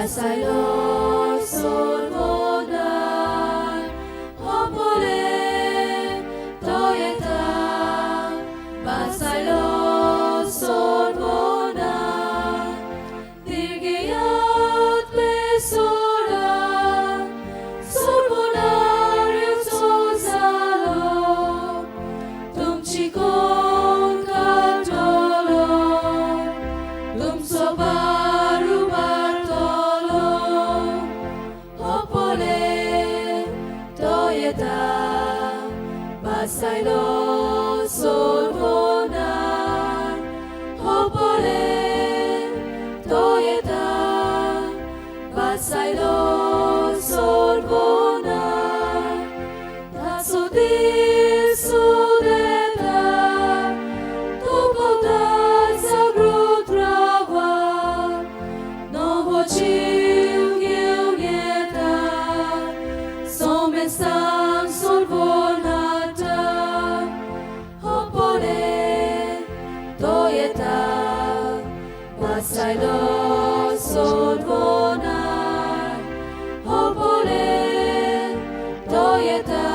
Basailo solvonar, hopole toyeta. Basailo solvonar, dirgeyat besora, solvonar yutozalo, tumchikon katolo, tumsobaru bartolo, hopole toyeta. Basailo solvonar, hopole toyeta. Basailo solvonar, tasodil sudeta, topodal zagrodrava, novochil gilgeta, somestam solvonata, hopole toyeta. Basailo solvonar, hopole toyeta.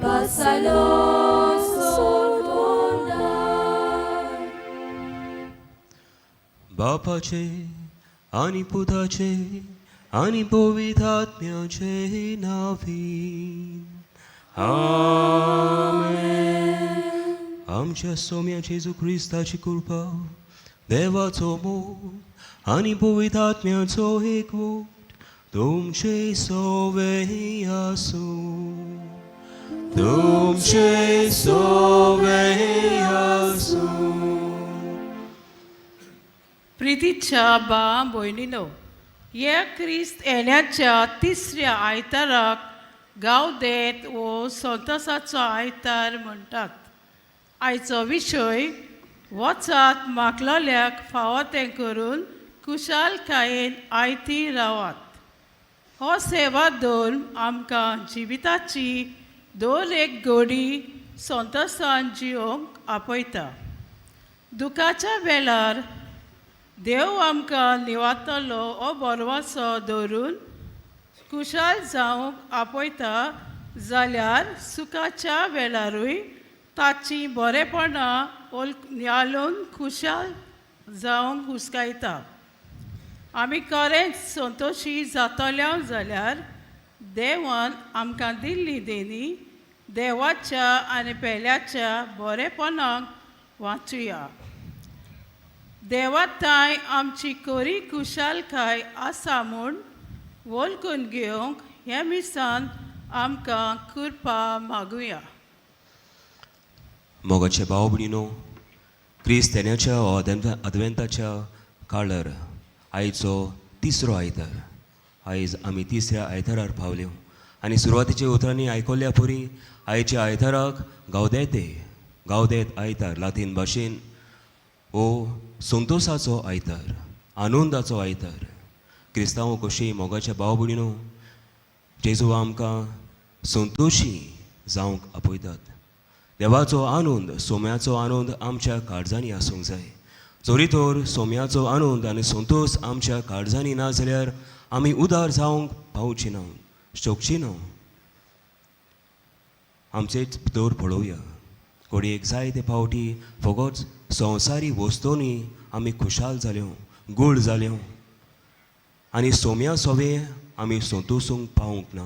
Basailo solvonar. बापाचे आणि पुताचे आणि पवित्रात्म्याचे नावी आमेन. आमच्या सौम्याचे जेजू ख्रिस्ताची कृपा, देवाचो मोग आणि पवित्रात्म्याचो एकवट तुमचे सगळे आसो. तुमचे सगळे आसो. प्रितीच्या बा भयणीनो, ह्या क्रिस्त येण्याच्या तिसऱ्या आयताराक गांवदेत वो संतोसाचो आयतार म्हणटात. आयचो विशय वचात मागलोल्याक फावो तें करून कुशालकायेन आयती रावात. हो सेवा धर्म आमकां जिविताची दोन एक घडी संतोशान जिवंक आपयता. दुखाच्या वेळार देव आमकां निवातलो हो बरवासो धरून कुशाल जावंक आपयता जाल्यार सुखाच्या वेळारूय ताची बरेपणां नियाळून खुशाल जावंक हुस्कायता. आमी खरेंच संतोशी जातल्या जाल्यार देवान आमकां दिल्ली देणी देवाच्या आनी पेल्याच्या बरेपणाक वाचुया. देवाताय आमची खरी खुशालकाय आसा म्हूण वळखून घेवंक हे मिसान आमकां कृपा मागुया. मोगाचे भाव भयणीनो, क्रिस्त येण्याच्या अदवेंताच्या काळार आयचो तिसरो आयतार. आयज आमी तिसऱ्या आयतारार पावल्यो आनी सुरवातीच्या उतरांनी आयकल्ल्या परी आयच्या आयताराक गावदेत आयतार लातीन भाशेन हो संतोशाचो आयतार, आनंदाचो आयतार. क्रिस्तांव कशी मोगाच्या भाव भयणीनो, जेजू आमकां संतोशी जावंक आपयतात. देवाचो आनंद, सोम्याचो आनंद आमच्या काळजांनी आसूंक जाय. जोरी तर सोम्याचो आनंद आनी संतोश आमच्या काळजांनी ना जाल्यार आमी उदार जावंक पावची ना, शकची ना. आमचेच भितर पळोवया, कोडयेक जायते फावटी फकत संवसारी वस्तूंनी आमी खुशाल जाल्यो, गूळ जाल्यो आनी सोम्या सोवे आमी संतोसूंक पावूंक ना.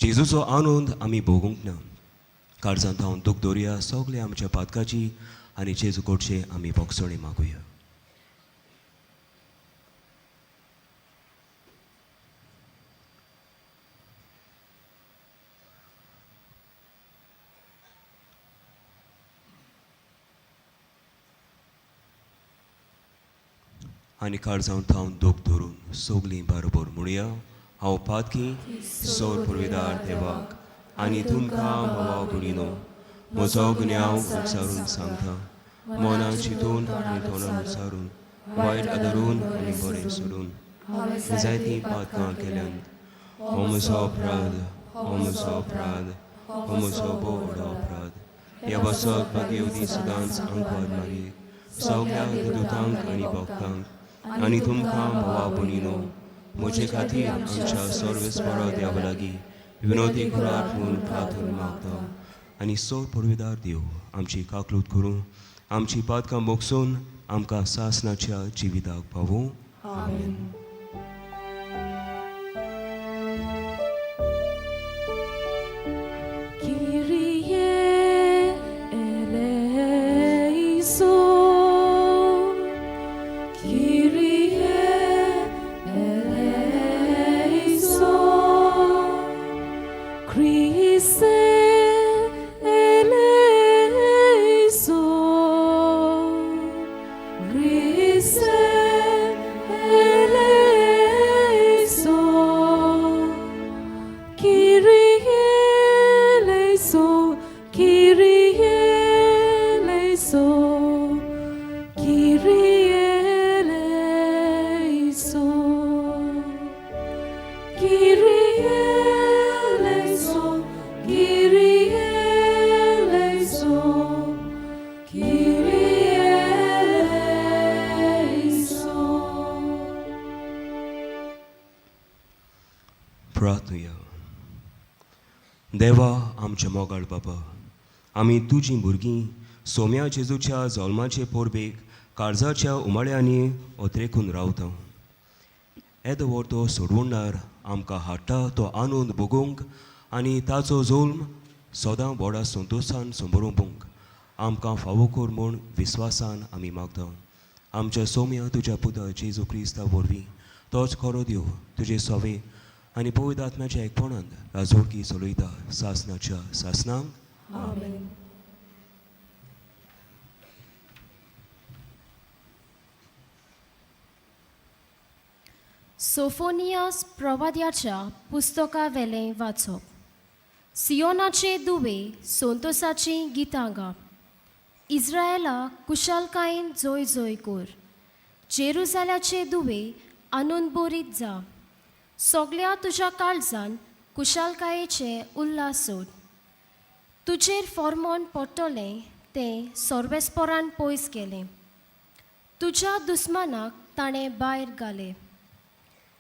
जेजूचो आनंद आमी भोगूंक ना. काळजांत हांव दूख दवरया सगळे आमच्या पातकाची आनी जेजू कडचे आमी भोगसणी मागुया. आनी काळजांत हांव दूख धरून सगळीं बरोबर म्हणुया. हांव पातकी सोर पुरवेदार देवाक आनी तुमकां भावा भयणीनो, म्हजो गुन्यांव विचारून सांगता. मनान चिंतून आनी तोंडान विचारून, वायट आदरून आनी बरें सोडून जायतीं पातकां केल्यान हो म्हजो अपराध, हो म्हजो अपराध, हो म्हजो व्हड अपराध. ह्या वचत भाग्यवती सदांच आंकवार मारयेक सगळ्या दुतांक आनी भक्तांक आनी तुमकां भावा भयणीनो म्हजे खातीर आमच्या सर्वेस्परा देवा लागीं विनोदी करात म्हूण प्रार्थना मागता आनी सो पडवेदार देव आमची काकलूत करून आमची पातकां मोगसून आमकां सासणाच्या जिविताक पावूं. Kyrie eleison, Kyrie eleison, Christe eleison, Christe eleison, Kyrie eleison, Kyrie eleison, Kyrie eleison, Kyrie eleison, Kyrie eleison, Kyrie eleison. प्रार्थया. देवा आमचे मोगाळ बाबा, आमी तुजीं भुरगीं सोम्या जेजूच्या जल्माचे पोरबेक काळजाच्या उमाळ्यांनी ओतरेकून रावता. येदो वर्तो सोडवणार आमकां हाडटा तो आनंद भोगूंक आनी ताचो जुल्म सदां व्हडा संतोशान संबरोवंक आमकां फावो कर म्हूण विस्वासान आमी मागता. आमच्या सोम्या तुज्या पुता जेजू क्रिस्ता वरवीं तोच खरो देव तुजे सोवे आनी पवित्र आत्म्याच्या एकपणान राजवडकी चलयता सासणाच्या सासणांक. Amen. सोफोनियास प्रवाद्याच्या पुस्तका वेलें वाचप. सियोनाचे दुवे संतोसाची गितां गा. इस्रायेला कुशालकायेन जोय जोय कर. जेरुसाल्याचे दुवे आनंद बोरीत जा. सगळ्या तुज्या काळजान कुशालकायेचे उल्हास सोड. तुजेर फॉर्मोन पडटलें तें सर्वेस्परान पयस गेलें. तुज्या दुस्मानाक ताणें भायर घालें.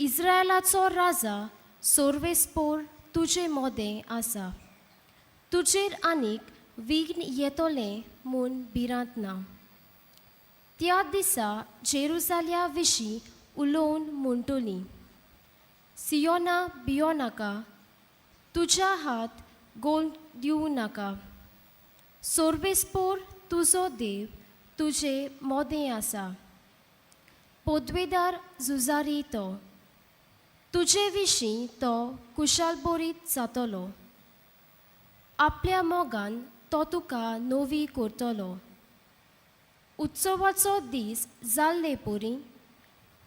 इस्रायेलाचो राजा सर्वेस्पोर तुजे मोदें आसा. तुजेर आनीक विघ्न येतोलें म्हूण भिरांत ना. त्या दिसा जेरुसाल्या विशीं उलोवन म्हणटलीं, सियोना भियो नाका, तुज्या हात गोल दिवं नाका. सर्वेस्पोर तुजो देव तुजे मोदें आसा. पोदवेदार झुजारी तो. तुजे विशीं तो कुशाल बोरीत जातलो. आपल्या मोगान तो तुका नवी करतलो. उत्सवाचो दीस जाल्ले पोरी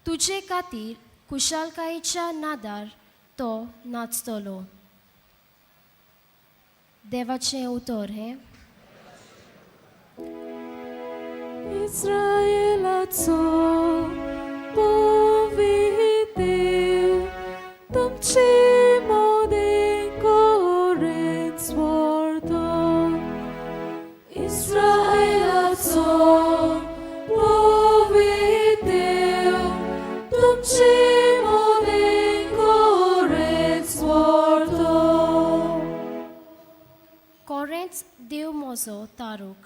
तुजे खातीर कुशालकायेच्या नादार तो नाचतलो. देवाचें उतर हें. इस्रायेलाचो पवित्र देव तुमचे मोदें कोरेच व्हरतो. इस्रायेलाचो पवित्र देव तुमचे मोदें कोरेच व्हरतो. कोरेंच देव म्हजो तारूक.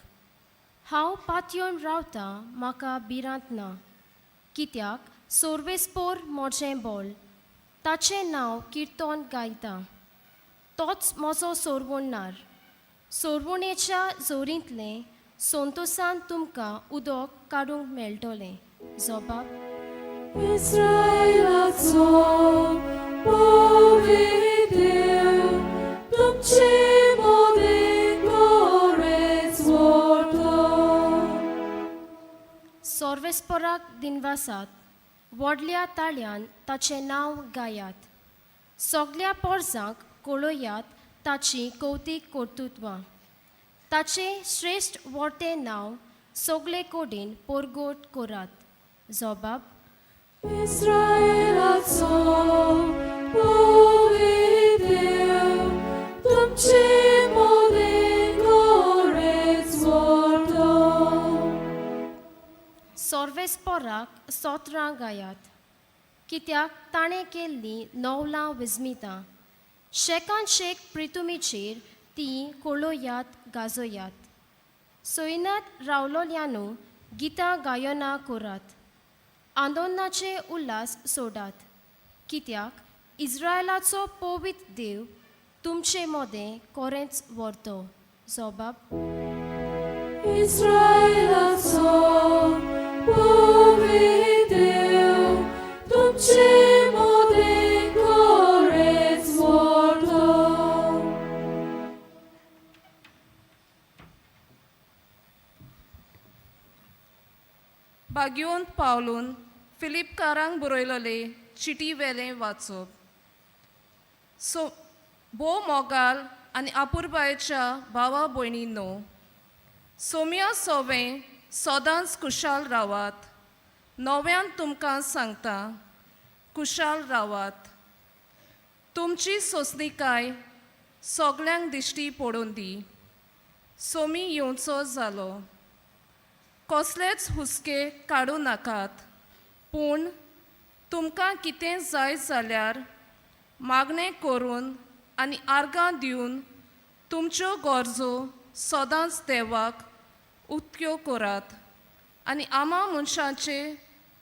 हांव पातयेवन रावता म्हाका भिरांत ना. कित्याक सर्वेस्पोर म्हजें बोल. ताचें नांव किर्तन गायता. तोच म्हजो सोरवणार. सोरवणेच्या जोरींतलें संतोशान तुमकां उदक काडूंक मेळटलें. जोबाब. इस्रायेलाचो पवित्र देव तुमचे मोदें कोरेच व्हरतो. सर्वेस्पराक दिनवासात व्हडल्या ताळ्यान ताचें नांव गायात. सगळ्या पोरसांक कळयात ताची कौतीक कर्तुत्वां. ताचें श्रेश्ठ व्हडटें नांव सगळे कोडेन परगोट करात. जोबाब. इस्रायेलाचो पवित्र देव तुमचे मोदें कोरेच व्हरतो. सोर्वेस्पोराक सोत्रां गायात कित्याक ताणें केल्लीं नवलां विजमितां शेकान शेक प्रितुमीचेर तीं कोळोयात गाजोयात सोयनात रावलोल्यानू गितां गायना कोरात आंदोलनाचे उल्हास सोडात कित्याक इस्रायलाचो पवित्र देव तुमचे मोदें कोरेंच व्हरतो जोबाब इस्रायलाचो पवित्र देव तुमचे मोदें कोरेंच व्हरतो. बागयोंत पावलून फिलिपकारांक बरयलोले चिटी वेलें वाचप भोव मोगाल आनी आपुरबायेच्या भावा भयणींनो सोम्या सोवें सदांच खुशाल रावात नव्यान तुमकां सांगता खुशाल रावात तुमची सोंसणीकाय सगल्यांक दिश्टी पडोवन दी सोमी येवचो जालो कसलेच हुस्के काडूं नाकात पूण तुमकां कितें जाय जाल्यार मागणें करून आनी आर्गां दिवन तुमच्यो गरजो सदांच देवाक उक्त्यो करात आनी आमा मनशांचे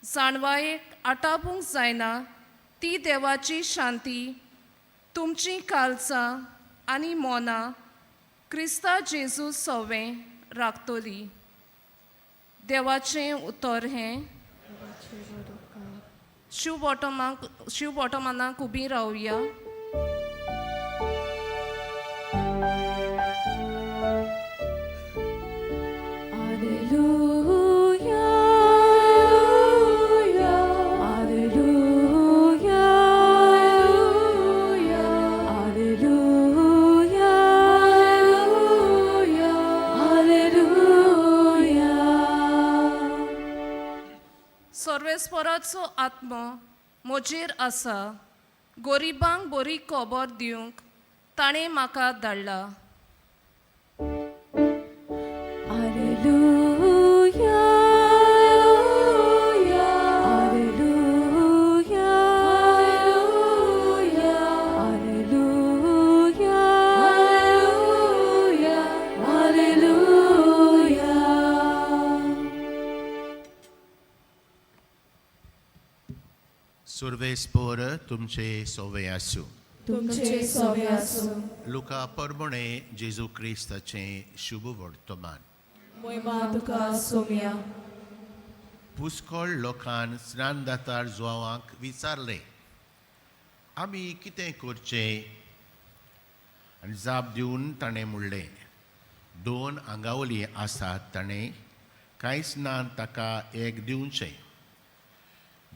जाणवायेक आटापूंक जायना ती देवाची शांती तुमची काळजां आनी मोनां क्रिस्ता जेजू सोवें राखतली देवाचें उतर हें शिव बॉटमानाक उबी रावया Alleluia, Alleluia, Alleluia, Alleluia. सर्वेस्पराचो आत्मा म्हजेर आसा गोरिबांक बरी खबर दिवंक ताणें म्हाका धाडला Alleluia, Alleluia, Alleluia, Alleluia. सर्वेस्पोर तुमचे सोवे आसूं तुमचे सोवे आसूं लुका परमणे जेजू क्रिस्ताचें शुभ वर्तमान मोहिमा तुका सोम्या पुष्कळ लोकान स्नानदातार जुआवांक विचारले आमी कितें करचें आनी जाप दिवन ताणें म्हणलें 2 आंगावली आसात ताणें कांय स्नान ताका एक दिवचें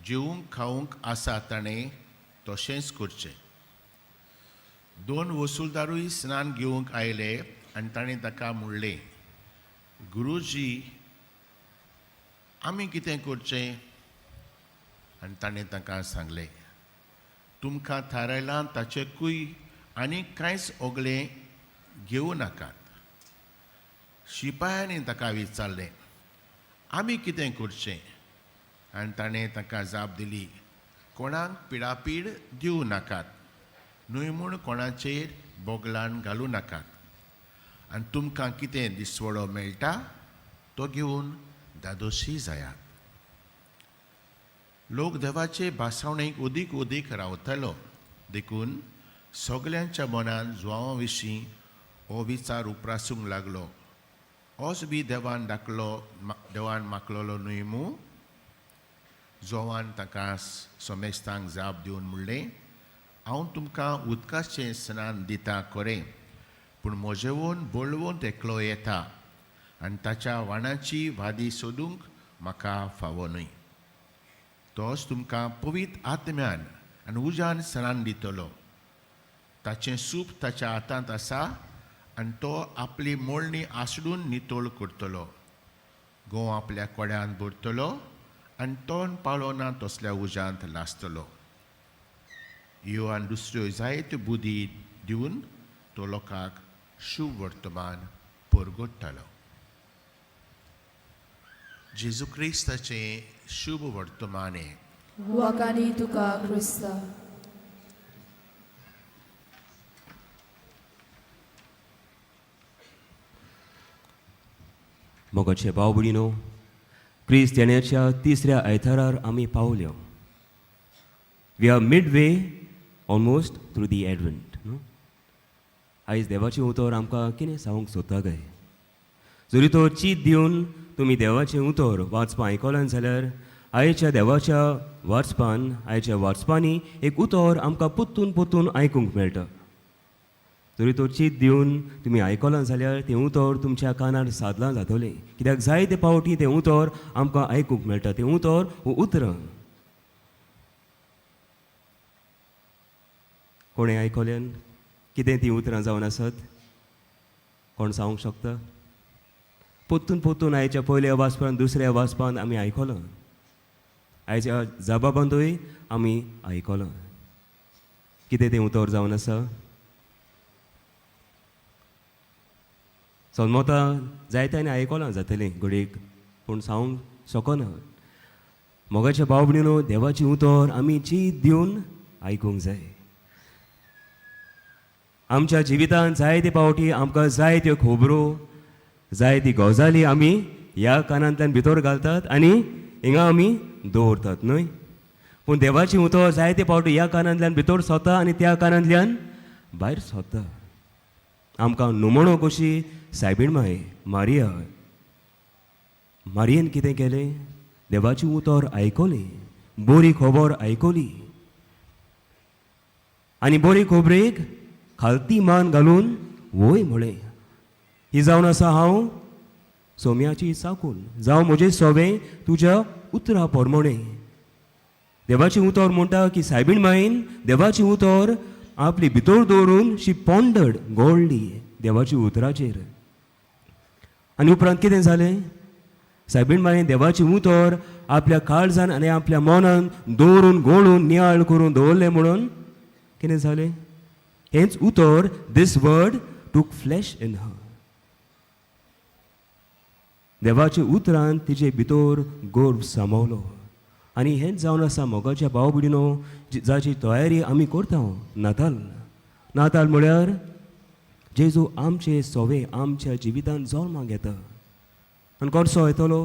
जेवंक खावंक आसा ताणें तशेंच करचें 2 वसूलदारूय स्नान घेवंक आयले आनी ताणें ताका म्हणलें गुरुजी आमी कितें करचें आनी ताणें ताका सांगलें तुमकां थारायलां ताचेकूय आनी कांयच ओगलें घेवं नाकात शिपायांनी ताका विचारलें आमी कितें करचें आनी ताणें ताका जाप दिली कोणाक पिडापीड दिवं नाकात न्हय म्हूण कोणाचेर बोगलान घालूं नाकात आनी तुमकां कितें दिसवडो मेळटा तो घेवन दादोशी जायात लोक देवाचे भासावणेक उदीक रावतलो देखून सगल्यांच्या मनांत जुआवां विशीं हो विचार उप्रासूंक लागलो होच बी देवान मागलोलो न्हय मू जुआवान ताका सोमेस्तांक जाप दिवन म्हणलें हांव तुमकां उदकाचें स्नान दितां खरें पूण म्हजेवून बोलवून एकलो येता आनी ताच्या वाणाची वादी सोदूंक म्हाका फावो न्हय तोच तुमकां पवित्र आत्म्यान आनी उज्यान स्नान दितलो ताचें सूप ताच्या हातांत आसा आनी तो आपली मोळणी आसडून नितोळ करतलो घोव आपल्या कोड्यांत भरतलो आनी तोंड पाळोना तसल्या उज्यांत लासतलो ह्यो आनी दुसऱ्यो जायत्यो बुदी दिवन तो लोकांक शुभ वर्तमान परगोडटालो जेजू क्रिस्ताचे शुभ वर्तमाने वकानी तुका क्रिस्ता. मोगाचे भाव भयणीनो, क्रिस्त येण्याच्या तिसऱ्या आयतारार आमी पावल्यो. We are midway almost through the advent. आयज देवाचें उतर आमकां कितें सांगूंक सोदता काय? जरी तो चीत दिवन तुमी देवाचें उतर वाचपाक आयकलां जाल्यार आयच्या देवाच्या वाचपान आयच्या वाचपांनी एक उतर आमकां पोत्तून पोत्तून आयकूंक मेळटा. जरी तो चीत दिवन तुमी आयकलां जाल्यार तें उतर तुमच्या कानार सादलां जातलें. कित्याक जायते पावटी तें उतर आमकां आयकूंक मेळटा. तें उतर वो उतरां कोणें आयकल्यान कितें तीं उतरां जावन आसत? कोण सांगूंक शकता? पोत्तून पोत्तून आयच्या पयल्या वाचपान दुसऱ्या वाचपान आमी आयकलां. आयच्या जबाबांतूय आमी आयकलां. कितें तें उतर जावन आसा? सनमता जायत्यांनी आयकलां जातलें घडयेक, पूण सांगूंक शकना. मोगाच्या भाव भयणीनो, देवाचें उतर आमी चीत दिवन आयकूंक जाय. आमच्या जिवितांत जायते पावटी आमकां जायत्यो खबरो जायती गजाली आमी ह्या कानांतल्यान भितर घालतात आनी हिंगा आमी दवरतात न्हय. पूण देवाचें उतर जायते पावटी ह्या कानांतल्यान भितर सरता आनी त्या कानांतल्यान भायर सरता. आमकां नुमणो कशी सायबीण मारिया. मारियेन कितें केलें? देवाचें उतर आयकलें, बरी खबर आयकली आनी बरी खबरेक खालती मान घालून वय म्हळें. ही जावन आसा हांव सोम्याची चाकून, जावं म्हजें सवें तुज्या उतरा पोरमोणें. देवाचें उतर म्हणटा की सायबीण मायेन देवाचें उतर आपली भितर दवरून शी पोंडड गोळ्ळी देवाच्या उतराचेर. आनी उपरांत कितें जालें? सायबीण मायेन देवाचें उतर आपल्या काळजान आनी आपल्या मनान दवरून गोळून नियाळ करून दवरलें म्हणून कितें जालें? हेंच उतर, दीस वर्ड टूक फ्लॅश इन हर. देवाच्या उतरान तिचे भितर गर्व सामावलो. आनी हेंच जावन आसा मोगाच्या भाव भयणीनो, जाची तयारी आमी करता नाताल. नाताल म्हळ्यार जेजू आमचे सवे आमच्या जिवितांत जल्माक येता. आनी कसो येतलो?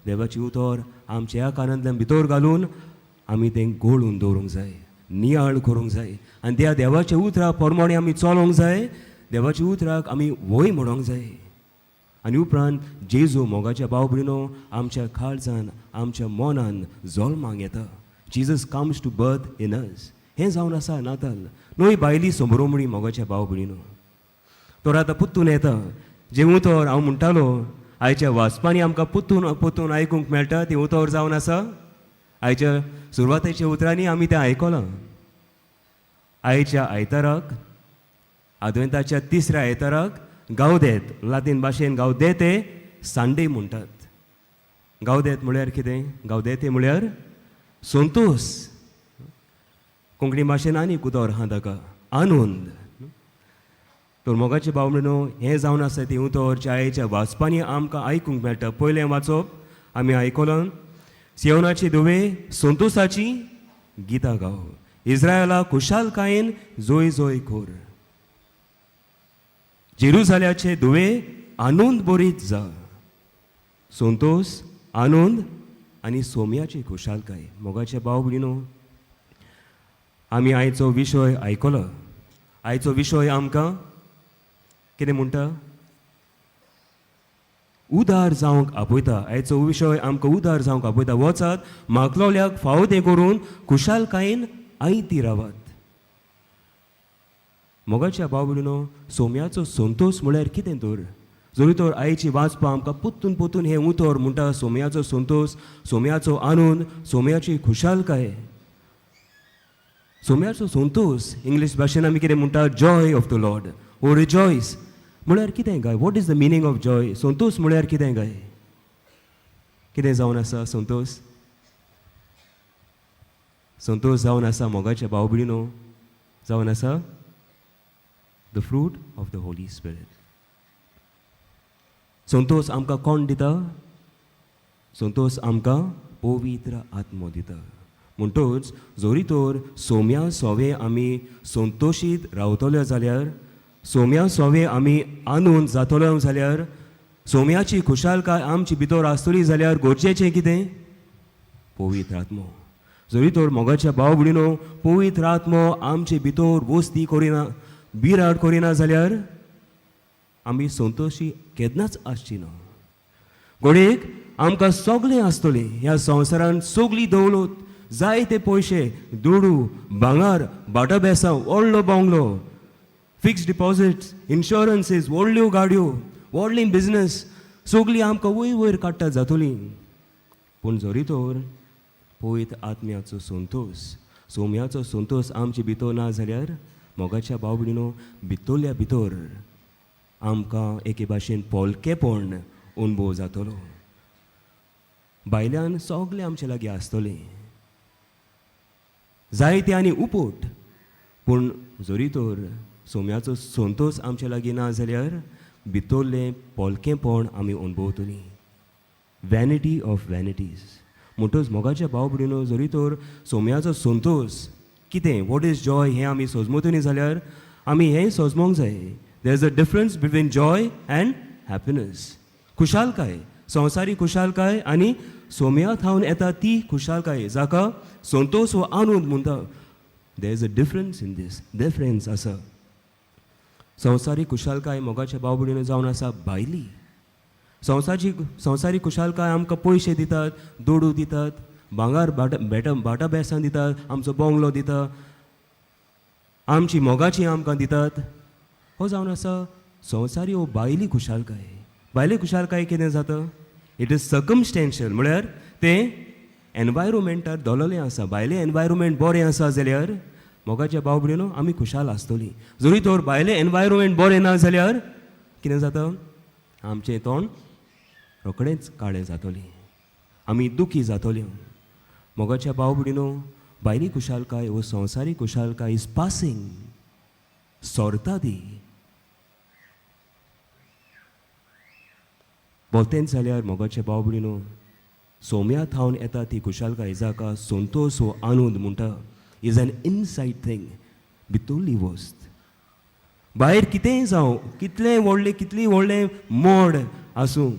देवाची उतर आमच्या ह्या कानांतल्यान भितर घालून आमी तें गोळून दवरूंक जाय, नियाळ करूंक जाय आनी त्या देवाच्या उतरा पोरमोणें आमी चलोंक जाय. देवाच्या उतराक आमी वय म्हणोंक जाय. आनी उपरांत जेजू मोगाच्या भाव भयणीनो आमच्या काळजान आमच्या मनान जल्माक येता. Jesus comes to birth in us. हें जावन आसा नाताल. न्हय बायली सोमरोमणी मोगाच्या भाव भयणीनो. तर आतां पुत्तून येता. जें उतर हांव म्हणटालो आयच्या वाचपांनी आमकां पुत्तून पोत्तून आयकूंक मेळटा तें उतर जावन आसा. आयच्या सुरवातेच्या उतरांनी आमी तें आयकलां. आयच्या आयताराक, आदवेंताच्या तिसऱ्या आयताराक गावदेत, लातीन भाशेन गावदेते सांडे म्हणटात. गावदेत म्हळ्यार कितें? गावदेते म्हळ्यार संतोश. कोंकणी भाशेन आनीक उतर आहा ताका, आनंद. तर मोगाचे भाव भयणीनो, हें जावन आसा तें उतर जें आयच्या वाचपांनी आमकां आयकूंक मेळटा. पयलें वाचप आमी आयकलां, सियोनाची धुवे संतोशाची गितां गाव, इस्रायला खुशालकायेन जोय जोय खोर. जेरुसाल्याचे धुवे आनंद बरीत जा. संतोष, आनंद आनी सोम्याची खुशालकाय. मोगाचे भाव भयणीनो, आमी आयचो विशय आयकलो. आयचो विशय आमकां कितें म्हणटा? उदार जावंक आपयता. आयचो विशय आमकां उदार जावंक आपयता. वचात, मागलोल्याक फावो तें करून खुशालकायेन आयती रावात. मोगाच्या भाव भयणीनो, सोम्याचो संतोश म्हळ्यार कितें तर? जरी तर आयची वाचपां आमकां पोत्तून पोत्तून हें उतर म्हणटा सोम्याचो संतोष, सोम्याचो आनंद, सोम्याची खुशालकाय. सोम्याचो संतोष इंग्लीश भाशेन आमी कितें म्हणटा? Joy of the Lord O rejoice. म्हळ्यार कितें गाय? What is the meaning of joy? संतोष म्हळ्यार कितें गाय? कितें जावन आसा संतोष? संतोष जावन आसा मोगाच्या भाव भयणीनो, जावन आसा the fruit of the Holy spirit. Santosh आमकां कोण दिता? संतोष आमकां पवित्र आत्मो दिता. म्हणटूच जोरी तर सोम्या सोवे आमी संतोशीत रावतल्यो जाल्यार, सोम्या सोवे आमी आनंद जातलो जाल्यार, सोम्याची खुशालकाय आमची भितर आसतली जाल्यार गरजेचें कितें? पवित्र आत्मो. जोरी तर मोगाच्या भाव भयणीनो पवित्र आत्मो आमचे भितर वस्ती करिना, बिराड करिना जाल्यार आमी संतोशी केन्नाच आसची ना. घोडेक आमकां सगळें आसतलें, ह्या संवसारांत सगळी दौलत, जायते पयशे, दुडू, भांगार, बाटा बेसां, व्हडलो बंगलो, फिक्स्ड डिपॉझिट्स, इन्शुरन्सीस, व्हडल्यो गाडयो, व्हडलें बिझनस, सगळीं आमकां वयर वयर काडटा जातलीं. पूण जोरी तर पवित्र आत्म्याचो संतोष, सोम्याचो संतोष आमचे भितर ना जाल्यार मोगाच्या भाव भयणीनो भितरल्या भितर आमकां एके भाशेन पोलकेपण अनुभव जातलो. भायल्यान सगळें आमचे लागीं आसतलें, जायते आनी उपट, पूण जोरी तर सोम्याचो संतोष आमचे लागीं ना जाल्यार भितरलें पोलकेपण आमी अनुभवतलीं. Vanity of वॅनिटीज. म्हणटच मोगाच्या भाव भयणीनो जोरी तर सोम्याचो संतोष कितें, वॉट इज जॉय हें आमी सोजमतलीं जाल्यार आमी हें सोजमोंक जाय. देर is a difference between Joy and happiness. खुशालकाय, संवसारीक खुशालकाय आनी सोम्या थावन येता ती खुशालकाय जाका संतोष व आनंद म्हणटा. There is a difference in these. Difference आसा. संवसारीक खुशालकाय मोगाच्या भाव भयणीनो जावन आसा भायली. संवसारीक खुशालकाय आमकां पयशे दितात, दोडू दितात, भांगार बाटा बेसां दितात, आमचो बंगलो दिता, आमची मोगाची आमकां दितात. हो जावन आसा संवसारी हो भायली खुशालकाय. भायली खुशालकाय कितें जाता? इट इज सर्कमस्टेन्शियल, म्हळ्यार तें एनवायरोमेंटार दोलोलें आसा. भायलें एनवायरोमेंट बरें आसा जाल्यार मोगाच्या भाव भयणीनो आमी खुशाल आसतलीं. जोरी तर भायलें एनवायरोमेंट बरें ना जाल्यार कितें जाता? आमचें तोंड रोखडेंच काळें जातलें, आमी दुखी जातल्यो. मोगाच्या भाव भयणीनो भायली खुशालकाय वो संवसारीक खुशालकाय इज पासींग, सोरता दी. बोलतेंच जाल्यार मोगाचे भाव भयणीनो सोम्या थावन येता ती खुशालकाय जाका संतोष वो आनंद म्हणटा इज एन इनसायड थिंग, भितरली वस्त. भायर कितेंय जावं, कितली व्हडलें मोड आसूं,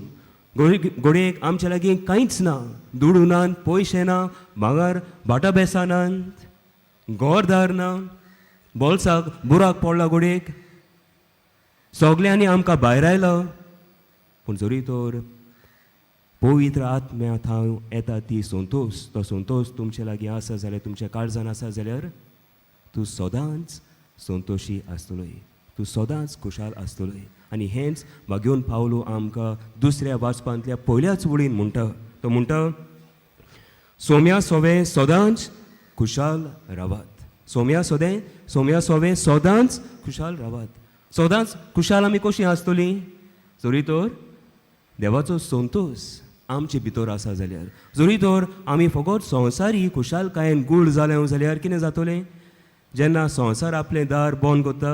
घोडेक आमच्या लागीं कांयच ना, दुडू नात, पयशे ना, भांगार बाटा बेसां नात, घरदार ना, बोल्साक बुराक पडला घोडेक, सगल्यांनी आमकां भायर आयला. पूण जोरी तर पवित्र आत्म्या थाव येता ती संतोष, तो संतोष तुमचे लागीं आसा जाल्यार, तुमच्या काळजान आसा जाल्यार तूं सदांच संतोशी आसतलोय, तूं सदांच खुशाल आसतलोय. आनी हेंच भाग्योन पावलो आमकां दुसऱ्या वाचपांतल्या पयल्याच वळीन म्हणटा. तो म्हणटा सोम्या सोवे सदांच खुशाल रावात. सोम्या सोवे सदांच खुशाल रावात. सदांच खुशाल आमी कशीं आसतलीं? जोरी तर देवाचो संतोष आमचे भितर आसा जाल्यार. जोरी तर आमी फकत संवसारी खुशालकायेन गूळ जालें जाल्यार कितें जातलें? जेन्ना संवसार आपलें दार बंद करता,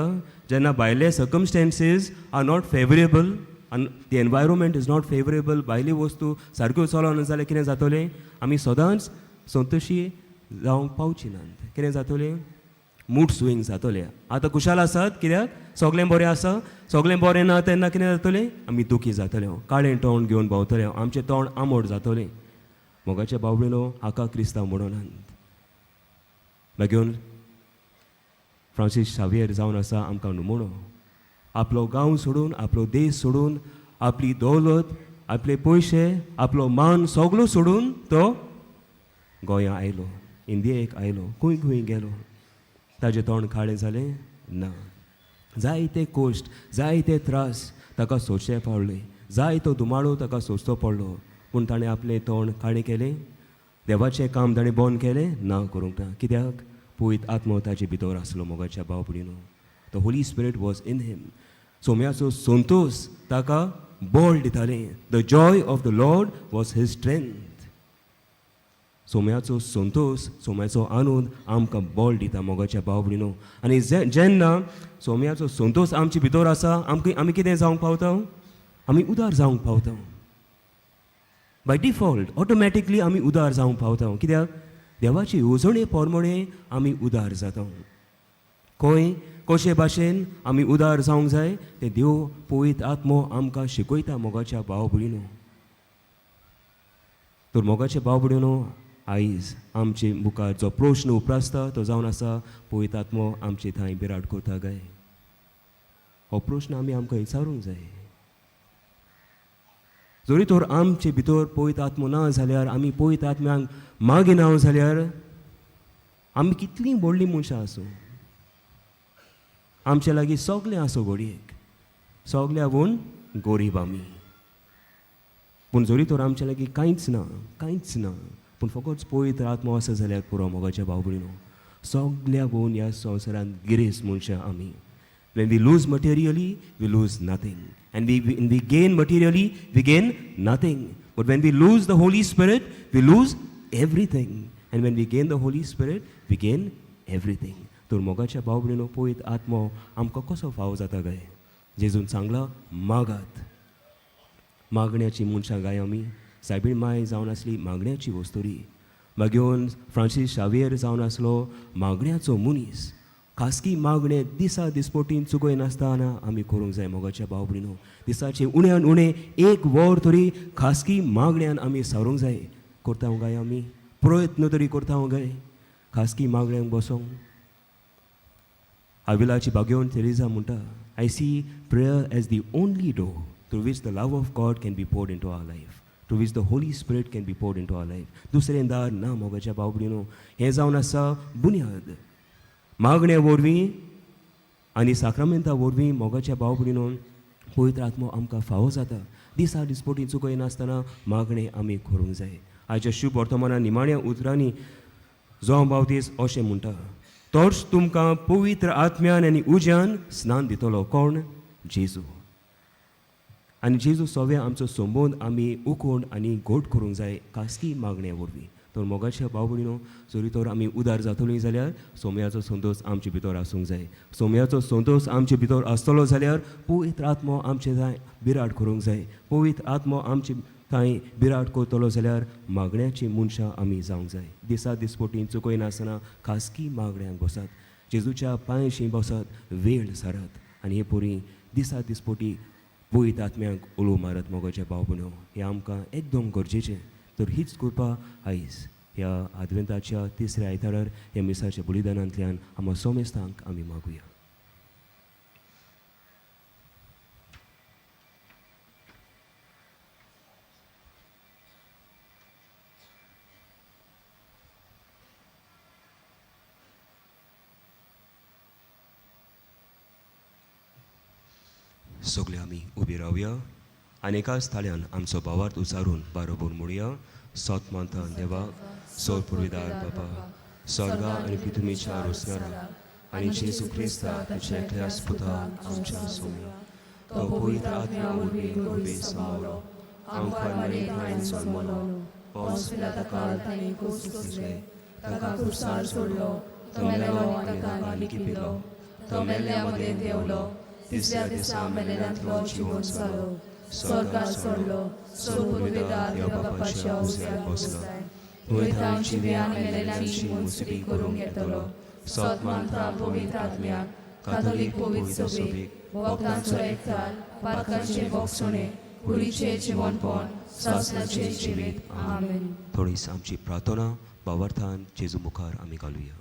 जेन्ना भायले circumstances are not favourable, the environment is not favourable, भायली वस्तू सारक्यो चलना जाल्यार कितें जातलें? आमी सदांच संतोशी जावंक पावची नात. कितें जातलें? मूड स्विंग जातलें. आतां खुशाल आसात कित्याक सगळें बरें आसा, सगळें बरें ना तेन्ना कितें जातलें? आमी दुखी जातले, काळें तोंड घेवन भोंवतले, आमचें तोंड आंबट जातलें. मोगाच्या भाव भयणीनो हाका क्रिस्तांव म्हणनात. मागीर फ्रांसीस शावियर जावन आसा आमकां नुमणो. आपलो गांव सोडून, आपलो देश सोडून, आपली दौलत, आपले पयशे, आपलो मान सगळो सोडून तो गोंया आयलो, इंडियेक आयलो, खंय खंय गेलो. ताजें तोंड काळें जालें ना. जायते कोश्ट, जायते त्रास ताका सोंसचे पडले, जायतो दुमाळो ताका सोंसचो पडलो. पूण ताणें आपलें तोंड काळें केलें, देवाचें काम ताणें बंद केलें ना करूंक ना. कित्याक? पवित्र आत्मो ताचे भितर आसलो. मोगाच्या भाव भयणीनो the Holy Spirit was in him. सोम्याचो संतोष ताका बळ दितालें. The joy of the Lord was his strength. सोम्याचो संतोष, सोम्याचो आनंद आमकां बळ दिता मोगाच्या भाव भयणीनो. आनी जेन्ना सोम्याचो संतोष आमचे भितर आसा, आमी कितें जावंक पावता? आमी उदार जावंक पावता. बाय डिफॉल्ट ऑटोमॅटिकली आमी उदार जावंक पावता. कित्याक देवाची येवजणे पोरमोणे आमी उदार जाता. खंय कशे भाशेन आमी उदार जावंक जाय तें देव पवित्र आत्मो आमकां शिकयता मोगाच्या भाव भयणीनो. तर मोगाचे भाव भयणीनो, आयज आमचे मुखार जो प्रश्न उप्रासता तो जावन आसा, पवित्र आत्मो आमचे थंय बिराड करता काय. हो प्रश्न आमी आमकां विचारूंक जाय. जरी तर आमचे भितर पवित्र आत्मो ना जाल्यार, आमी पवित्र आत्म्यांक मागिना जाल्यार आमी कितलीं व्हडलीं मनशां आसूं, आमचे लागीं सगलें आसूं घडयेक, सगल्यावून गरीब आमी. पूण जरी तर आमचे लागीं कांयच ना, पूण फकत पवित्र आत्मो आसा जाल्यार पुरो मोगाच्या भाव भयणीनो. सगल्यावून ह्या संवसारांत गिरेस्त मनशां आमी. When we lose materially, we lose nothing. And when we gain materially, we gain nothing. But when we lose the Holy Spirit, we lose everything. And when we gain the Holy Spirit, we gain everything. तर मोगाच्या भाव भयणीनो, पवित्र आत्मो आमकां कसो फाव जाता काय. जेजून सांगला, मागात. मागण्याची मनशां गाय आमी. सायबीण माय जावन आसली मागण्याची वस्तुरी. मागीर फ्रांसीस शावेर जावन आसलो मागण्याचो मनीस. खासगी मागणे दिसा दिसपोटीन चुकय नासतना आमी करूंक जाय मोगाच्या भाव भयणीनो. दिसाचे उण्यान उणें एक वर तरी खासगी मागण्यान आमी सारूंक जाय. करता गाय आमी प्रयत्न तरी करता गाय खासगी मागण्यांक बसोंक. आविलाची बागेवन तेरेजा म्हणटा, I see prayer as the only door through which the love of God can be poured into our life, through which the Holy Spirit can be poured into our life. दुसरें दार ना मोगाच्या भाव भयणीनो. हें जावन आसा बुन्याद. मागण्या वरवीं आनी साक्रामेंता वरवीं मोगाच्या भाव भयणीनो पवित्र आत्मो आमकां फावो जाता. दिसा दिसपोटी चुकय नासतना मागणें आमी करूंक जाय. आयच्या शुभ वर्तमानान निमाण्या उतरांनी जॉन बावतीस अशें म्हणटा, तोच तुमकां पवित्र आत्म्यान आनी उज्यान स्नान दितलो. कोण? जेजू. आनी जेजू सगळें आमचो संबंद आमी उखूण आनी घोट करूंक जाय खासगी मागण्या वरवीं. तर मोगाच्या भाव भयणीनो, जरी तर आमी उदार जातलीं जाल्यार सोम्याचो संतोश आमचे भितर आसूंक जाय. सोम्याचो संतोश आमचे भितर आसतलो जाल्यार पवित्र आत्मो आमचे थंय बिराड करूंक जाय. पवित्र आत्मो आमचे थंय बिराड करतलो जाल्यार मागण्याची मनशां आमी जावंक जाय. दिसा दिसपोटी चुकय नासतना खासगी मागण्यांक बसात. जेजूच्या पांयशी बसात, वेळ सारात. आनी हे पोरी दिसा दिसपोटी पवित्र आत्म्यांक उलो मारत मोगाच्या भाव भयणो. हें आमकां एकदम गरजेचें. तर हीच कृपा आयज ह्या आदवेंताच्या तिसऱ्या आयतारार ह्या मिसाच्या बलिदानांतल्यान आमच्या सोमेस्तांक आमी मागुया. सगळे आमी उबी रावया आनी एकाच थाळ्यान आमचो भावार्थ उचारून बारोबर म्हणुया. सोतमांता देवा, सोर पुर्विदार बाबा, स्वर्गा आनी पृथ्वीच्या रोसणारा आनी जेजू क्रिस्ता ताच्या एकल्याच पुताक आमच्या सोम्या. तो पवित्र आत्म्या वरवीं गर्भेंत सामावलो, आमकां मरेंत जल्मलो, पोंस पिलाता काळ तांणी कोस कोसले, ताका क्रुसार सोडलो, तो मेलो आनी ताका आनीक पिलो, तो मेल्ल्या मदें देंवलो, तिसऱ्या दिसा मेलेल्यांतलो जिवंत जालो, स्वर्गार सोडलो, सोपुर्विदार देवा बापाच्या उजव्यार बसला, वयता जिव्यान मेलेल्यांची मुसबी करूंक येतलो, सोतमांता पवित्र आत्म्याक, कातोलीक पवित्र सभेक, भक्तांचो एकठांय, पातकांचे भोगसणे, कुडीचें जिवनपण, सासणाचें जिवीत. आमेन. थोडीच आमची प्रार्थना भावार्थान जेजू मुखार आमी घालुया.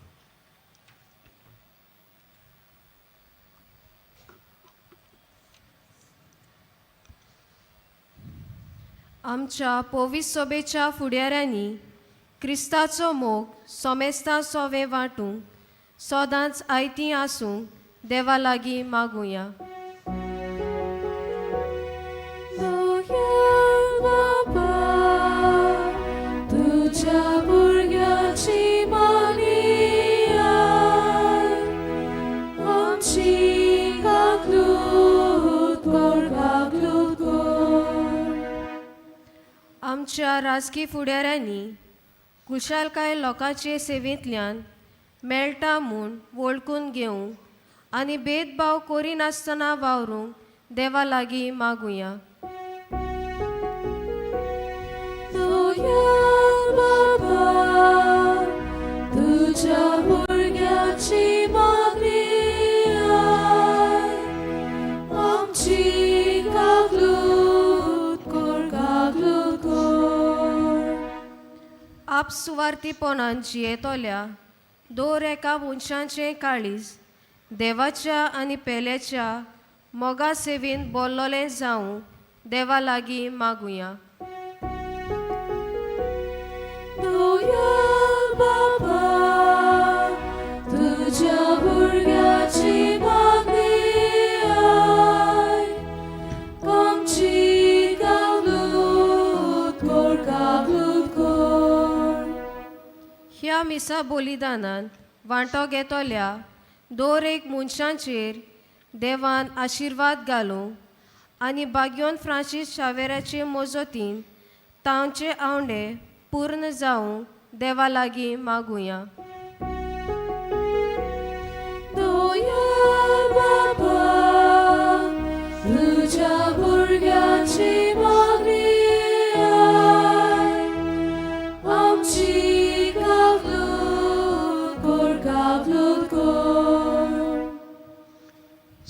आमच्या पवित्र सभेच्या फुडाऱ्यांनी क्रिस्ताचो मोग सोमेस्तां सोवे वांटूंक सदांच आयतीं आसूंक देवा लागीं मागुया. तुझ्या भुरग्याची मानी आमची काकलूत कर, काकलूत कर. आमच्या राजकी फुडाऱ्यांनी कुशलकाय लोकांचे सेवेंतल्यान मेळटा म्हूण वळखून घेवंक आनी भेदभाव करिनासतना वावरूंक देवा लागीं मागुया. आप सुवार्थीपणान जियेतोल्या दोर एका मनशांचें काळीज देवाच्या आनी पेल्याच्या मोगा सेवेन बोल्लोलें जावं देवा लागीं मागुया. दोयाल बाबा तुझ्या भुरग्याची मागणी आय आमची गावलूत कोर ह्या मिसा बलिदानान वांटो घेतोल्या दोर एक मनशांचेर देवान आशिर्वाद घालूं आनी बाग्योन फ्रांसीस शावेराचे मोजतीन तांचे आवडे पूर्ण जावं देवा लागीं मागुया. दोयाल बाबा तुझ्या भुरग्याची मागणी आय आमची गावलूत कोर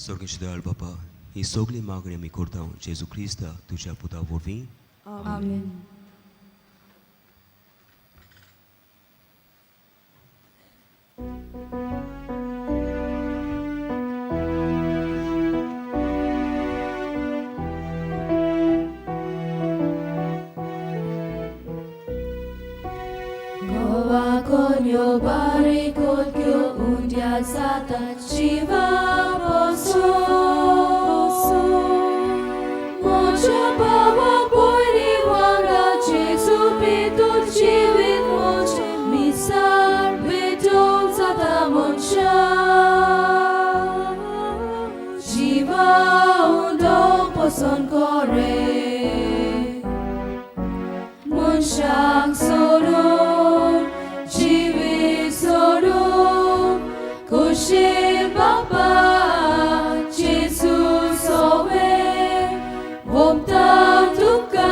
स्वर्गीय दयाळ बापा, ही सगळी मागणी आमी करता जेजू क्रिस्ता तुज्या पुता वरवीं. आमेन. Goa konyo bari kyo undia sata shiva poso mocha bawa boiri wanga jesu beton chivit moche misar beton sata moncha shiva undo poson kore monshang soro Koshe Baba Jesus Owe Vomta Tuka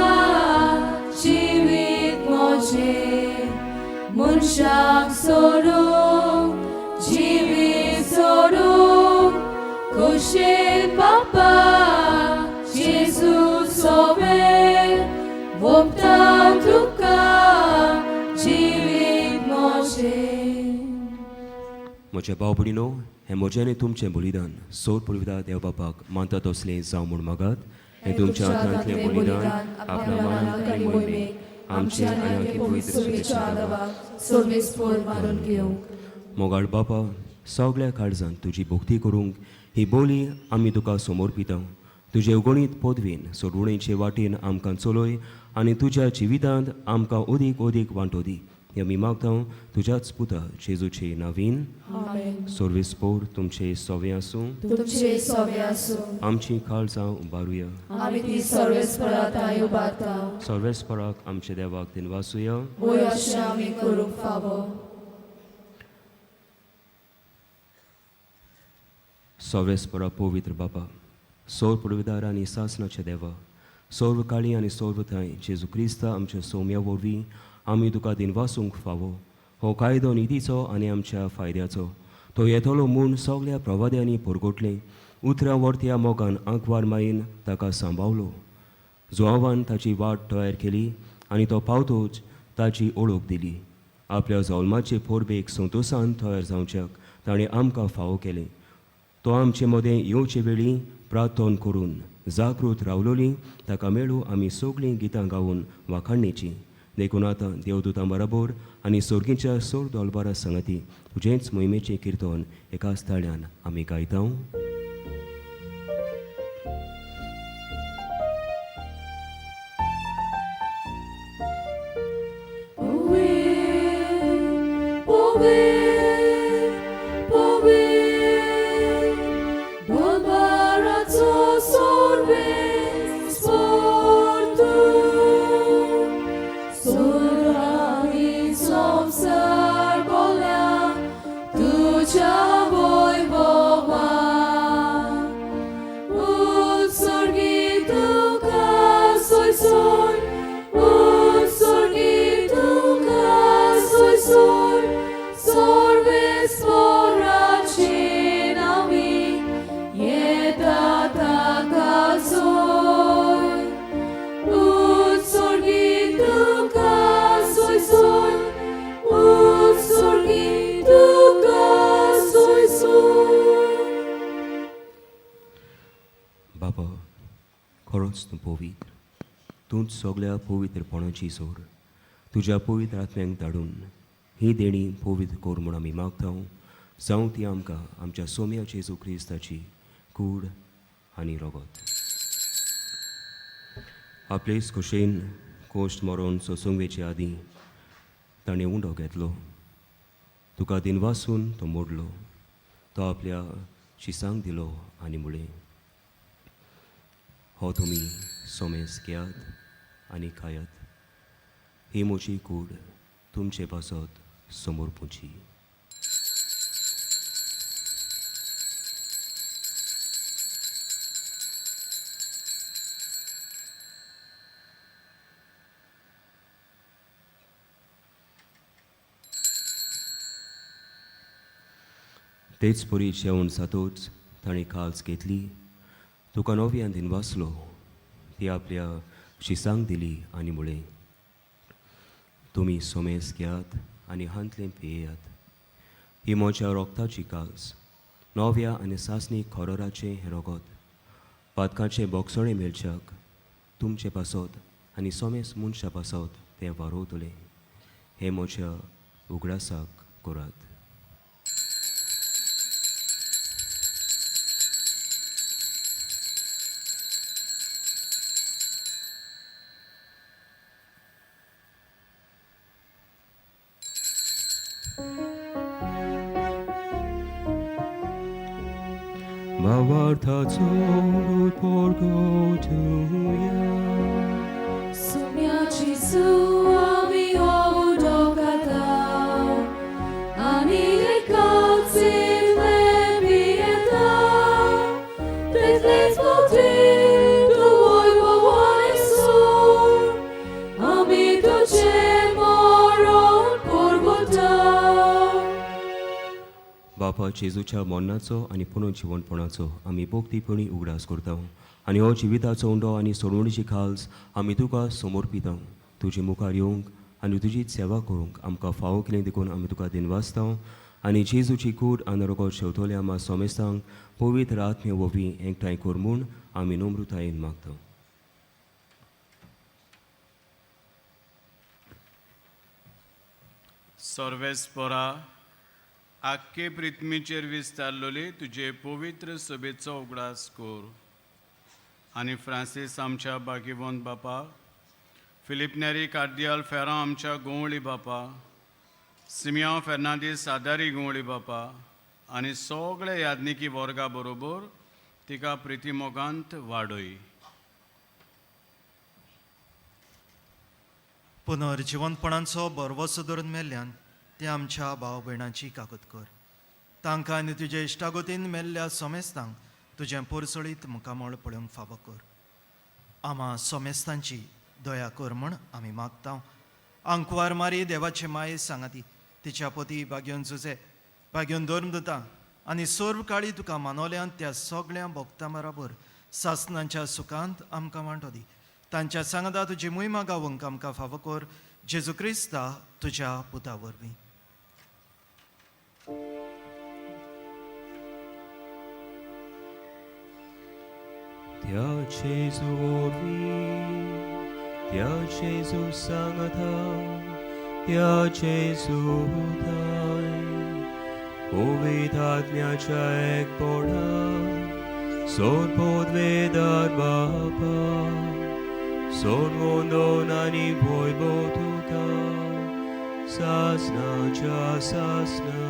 Chivit Moche Munshak Soru Chivit Soru Koshe Baba Jesus Owe Vomta Tuka Chivit Moche म्हज्या भाव भयणीनो, हें म्हजें तुमचें बलिदान सोड पळयता देव बापाक मानतात असलें जावं म्हूण मागात. हें तुमच्या हातांतलें बलिदान आपल्या मनांत आनी मोहिमेक आमचें आनी आमचे पवित्र मारून घेवंक मोगाळ बापा, सगळ्या काळजांत तुजी भक्ती करूंक ही बोली आमी तुका समर्पिता. तुजे उगणीत पदवेन सोडवणेचे वाटेन आमकां चलय आनी तुज्या जिवितांत आमकां अदीक अदीक वांटो दी. हें आमी मागता तुज्याच पुता जेजूचे नांवीन. सर्वेस्पोर तुमचे सवे आसूं, तुमचे सवे आसूं. आमची काळजां उबारुया. आमी ती सर्वेस्पराताय उबारता. सर्वेस्पराक आमच्या देवाक दिनवासुया. वय अशें आमी करूंक फावो. सर्वेस्परा पवित्र बापा, सौर पळयदार आनी सासणाचे देवा, सर्व काळी आनी सर्व थंय जेजू क्रिस्ता आमच्या सौम्या वरवीं आमी तुका दिनवासूंक फावो. हो कायदो निधीचो आनी आमच्या फायद्याचो. तो येतलो म्हूण सगळ्या प्रवाद्यांनी परगोटले. उतऱ्या वर्त्या मोगान आंकवार मायेन ताका सांबाळलो. जुआवान ताची वाट तयार केली आनी तो पावतोच ताची ओळख दिली. आपल्या जल्माचे पोरबेक संतोशान तयार जावच्याक ताणें आमकां फावो केलें. तो आमचे मदें येवचे वेळी प्रार्थना करून जागृत रावलोली ताका मेळूं आमी सगळीं गितां गावून वाखाणणेची. देखून आतां देवदूतां बरोबर आनी सर्गीच्या सोर दोलबारा संगती तुजेंच मोहिमेचें किर्तन एकाच ताळ्यान आमी गायता. So खरोच तूं पवित्र. तूंच सगळ्या पवित्रपणाची सोर. तुज्या पवित्र आत्म्यांक धाडून ही देणी पवित्र कोर म्हूण आमी मागता. जावं ती आमकां आमच्या सोम्या जेजू क्रिस्ताची कूड आनी रगत. आपलेच कुशेन कोश्ट मरोन सोसूंक आदीं ताणें उंडो घेतलो. तुका दिनवासून तो मोडलो. तो आपल्या शिसांक दिलो आनी म्हळें, हो तुमी सोमेस घेयात आनी खायात. ही म्हजी कूड तुमचे पासत समोर पुंची. तेच परी जेवण जातूच ताणें काल्स घेतली. तुका नव्यान दिनवासलो. ती आपल्या शिसांक दिली आनी म्हळें, तुमी सोमेस घेयात आनी हांतलें पियेयात. ही म्हज्या रोगताची काल्स, नव्या आनी सासणी खोरोराचें हें रगत. पातकाचें बोगसोळें मेलच्याक तुमचे पासत आनी सोमेस मनशा पासत तें वारोवतलें. हें म्हज्या उगडासाक करात. भावार्थाचो पोरगोटुया. सोम्याची चूव आमी ओडोगाता आनी एकाचें पियेता. तेतलेच पोवतीन तूं वैभवान सोर. आमी तुजें मरण परगोता. बापा जेजूच्या मरणाचो आनी पुनर्जिवणपणाचो आमी भोक्तीपणी उगडास करता. आनी हो जिविताचो उंडो आनी सोडवणीची खाल्स आमी तुका समर्पिता. तुजे मुखार येवंक आनी तुजीच सेवा करूंक आमकां फावो केलें देखून आमी तुका दिनवासता. आनी जेजूची कूड आनी रगत शेवतले आमा सोमेस्तांक पवित्र आत्मे वरवीं एकठांय कर म्हूण आमी नम्रतायेन मागता. सर्वेस्परा आख्खे पृथ्वीचेर विस्तारलोली तुजे पवित्र सभेचो उगडास कर. आनी फ्रांसीस आमच्या बागीवंत बापा, फिलिपनेरी कार्दियाल फेरां आमच्या गोवळी बापा, सिमियांव फेर्नांदीस आदारी गोवळी बापा आनी सगळे याज्ञिकी वर्गा बरोबर तिका प्रितीमोगांत वाडय. पुनर्जिवनपणांचो बरवो सदरून मेल्ल्यान ते आमच्या भाव भयणांची काकूत कर. तांकां आनी तुजे इश्टागोतीन मेल्ल्या सोमेस्तांक तुजें परसळीत मुखामळ पळोवंक फावो कर. आमा सोमेस्तांची दया कर म्हण आमी मागता. आंकवार मारी देवाचे माये सांगाती तिच्या पती भाग्योन झुजे भाग्योन धर्मदता आनी सोर्व काळी तुका मानवल्यान त्या सगळ्या भक्तां बरोबर सासणांच्या सुखांत आमकां वांटो दी. तांच्या सांगता तुजी मोहिमा गावंक आमकां फावो कर. जेजू क्रिस्ता तुज्या पुता वरवीं. त्या जेजू वरवीं, त्या जेजू सांगता, त्या जेजू उदाय, पवित्र आत्म्याच्या एकपडा, सोदपोद वेदार बापा, सोनवोंदोन आनी वैभव तुका, सासणाच्या सासणा.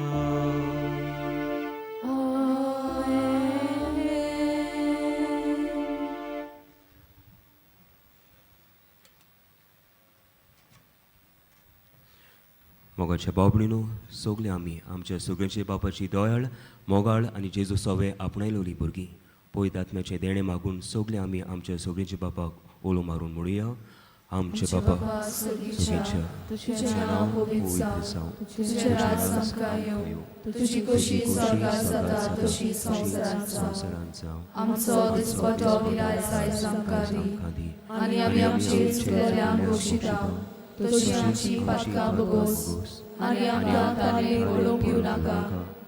मोगाच्या बाबणीनो सगळे आमी आमच्या सगळ्यांचे बापाची दोयाळ मोगाळ आनी जेजू सवे आपणायलोली भुरगीं पवित्र आत्म्याचे देणे मागून सगळे आमी आमच्या सगळ्यांच्या बापाक ओलो मारून म्हणुया. आमचे बापा सगळ्यांच्या तुझें नांव पवित्र जावं. तुझें राज आमकां येवं. तुजी कशी स्वर्गार जाता तशी संवसारांत जावं. आमचो दिसपटो गिरायज आयज आमकां दी. आनी आमी आमची चुकलेल्यांक दोशिता तशी आमची पातकां बगोस. आनी आमकां ताणे ओडूंक दिवं नाका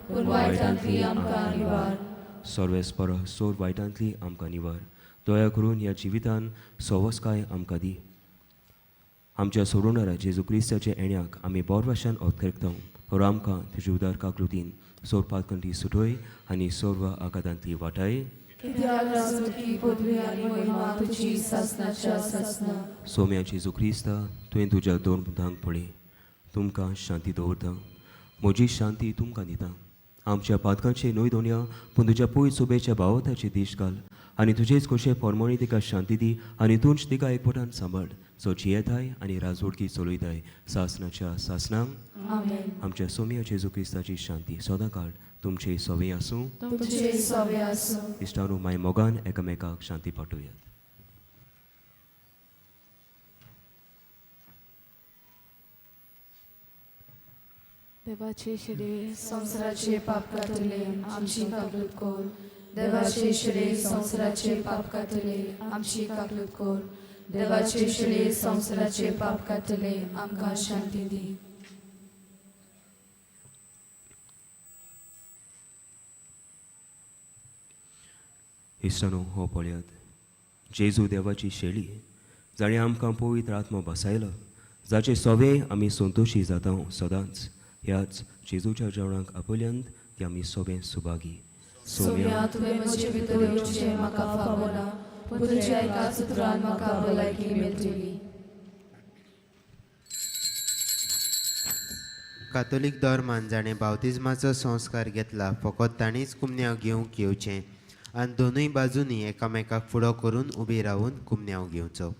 पूण वायटांतली आमकां निवार. सर्वेस्पर सोर वायटांतली आमकां निवार. दया करून ह्या जिवितान सोवस्काय आमकां दी. आमच्या सोडवणारा जेजू क्रिस्ताचे येण्याक आमी बोरवाशान ओतकेरता और आमकां तुज्या उदार काकलुतीन सोरपात कंठी सुटोय आनी सोर्व आघातांतली वाटाय. कित्याक राजवटी पदवी आनी महिमा तुजी सासनाच्या सासना. सोम्या जेजू क्रिस्ता तुवें तुज्या दोन मुद्दांक पळय. तुमकां शांती दवरता, म्हजी शांती तुमकां दिता. आमच्या पातकांचे न्हय दोनया पूण तुज्या पयस सोबेच्या भावताचे देश घाल आनी तुजेच कशें पोरमणी तिका शांती दी आनी तुंच तिका एकवटान सांबाळ. जो जियेताय आनी राजवडकी चलयताय सासनाच्या सासनांक. आमेन. आमच्या सोम्या जेजू क्रिस्ताची शांती सदां काळ तुमचे सवे आसूं. तुमचे सवे आसूं. इश्टानो माय मोगान एकामेकाक शांती पाठोवयात. देवाचे शिरे संसाराचे पाप कातले आमची काकलूत कोर. देवाचे शिरे संसाराचे पाप कातले आमची काकलूत कोर. देवाचे शिरे संसाराचे पाप कातले आमकां शांती दी. इश्टानो हो पळयात जेजू देवाची शेळी जाणें आमकां पवित्र आत्मा बसायला, जाचे सोवे आमी संतोशी जाता सदांच. ह्याच जेजूच्या जेवणाक आपयल्यांत ती आमी सोबे सुभागी. सोम्या तुवें म्हजे भितर येवचें म्हाका फावना, पूण तुज्या एका सुत्रान म्हाका भलायकी मेळटली. कातोलीक धर्मान जाणें बावतिजमाचो संस्कार घेतला फकत ताणीच कुमन्याव घेवंक येवचें आनी दोनूय बाजूंनी एकामेकाक फुडो करून उबी रावन कुमन्याव घेवचो.